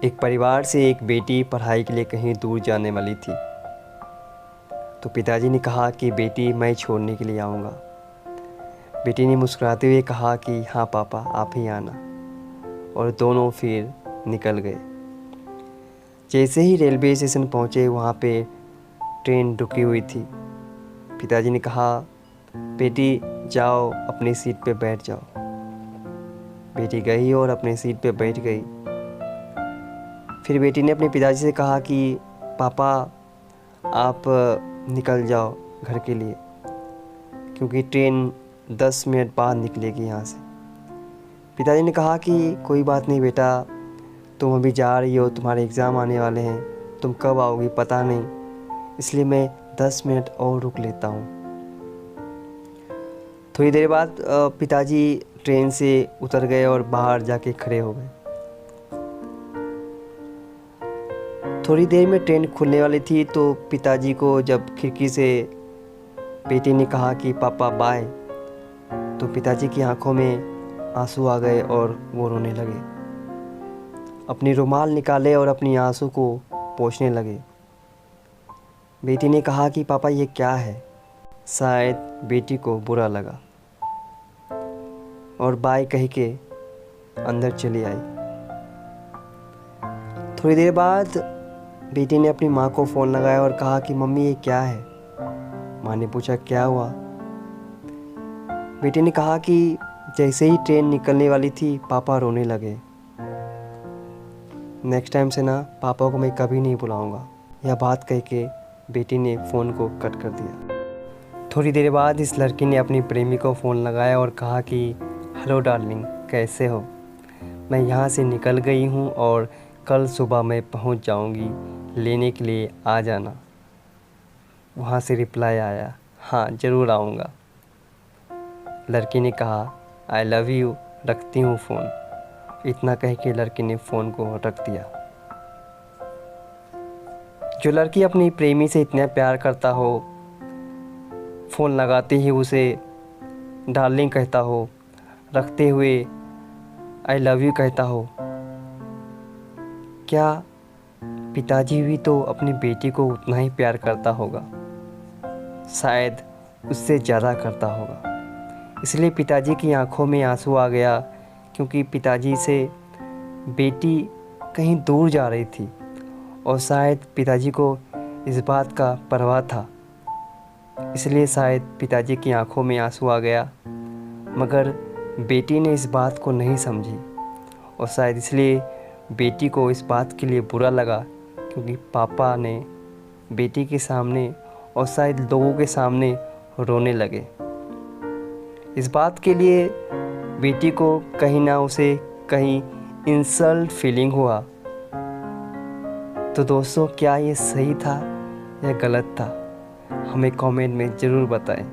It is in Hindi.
एक परिवार से एक बेटी पढ़ाई के लिए कहीं दूर जाने वाली थी। तो पिताजी ने कहा कि बेटी मैं छोड़ने के लिए आऊँगा। बेटी ने मुस्कुराते हुए कहा कि हाँ पापा आप ही आना, और दोनों फिर निकल गए। जैसे ही रेलवे स्टेशन पहुँचे वहाँ पे ट्रेन रुकी हुई थी। पिताजी ने कहा बेटी जाओ अपनी सीट पे बैठ जाओ। बेटी गई और अपनी सीट पे बैठ गई। फिर बेटी ने अपने पिताजी से कहा कि पापा आप निकल जाओ घर के लिए, क्योंकि ट्रेन 10 मिनट बाद निकलेगी यहाँ से। पिताजी ने कहा कि कोई बात नहीं बेटा, तुम अभी जा रही हो, तुम्हारे एग्ज़ाम आने वाले हैं, तुम कब आओगी पता नहीं, इसलिए मैं 10 मिनट और रुक लेता हूँ। थोड़ी देर बाद पिताजी ट्रेन से उतर गए और बाहर जाके खड़े हो गए। थोड़ी देर में ट्रेन खुलने वाली थी, तो पिताजी को जब खिड़की से बेटी ने कहा कि पापा बाय, तो पिताजी की आंखों में आंसू आ गए और वो रोने लगे। अपनी रुमाल निकाले और अपनी आंसू को पोंछने लगे। बेटी ने कहा कि पापा ये क्या है। शायद बेटी को बुरा लगा और बाय कह के अंदर चली आई। थोड़ी देर बाद बेटी ने अपनी माँ को फ़ोन लगाया और कहा कि मम्मी ये क्या है। माँ ने पूछा क्या हुआ। बेटी ने कहा कि जैसे ही ट्रेन निकलने वाली थी पापा रोने लगे। नेक्स्ट टाइम से ना पापा को मैं कभी नहीं बुलाऊंगा। यह बात कह के बेटी ने फ़ोन को कट कर दिया। थोड़ी देर बाद इस लड़की ने अपनी प्रेमी को फ़ोन लगाया और कहा कि हेलो डार्लिंग कैसे हो, मैं यहाँ से निकल गई हूँ और कल सुबह मैं पहुँच जाऊँगी, लेने के लिए आ जाना। वहाँ से रिप्लाई आया हाँ ज़रूर आऊँगा। लड़की ने कहा आई लव यू, रखती हूँ फ़ोन। इतना कह के लड़की ने फ़ोन को रख दिया। जो लड़की अपनी प्रेमी से इतना प्यार करता हो, फ़ोन लगाते ही उसे डार्लिंग कहता हो, रखते हुए आई लव यू कहता हो, क्या पिताजी भी तो अपनी बेटी को उतना ही प्यार करता होगा? शायद उससे ज़्यादा करता होगा। इसलिए पिताजी की आंखों में आंसू आ गया, क्योंकि पिताजी से बेटी कहीं दूर जा रही थी और शायद पिताजी को इस बात का परवाह था। इसलिए शायद पिताजी की आंखों में आंसू आ गया, मगर बेटी ने इस बात को नहीं समझी और शायद इसलिए बेटी को इस बात के लिए बुरा लगा, क्योंकि पापा ने बेटी के सामने और शायद लोगों के सामने रोने लगे। इस बात के लिए बेटी को कहीं ना उसे कहीं इंसल्ट फीलिंग हुआ। तो दोस्तों क्या ये सही था या गलत था, हमें कमेंट में ज़रूर बताएं।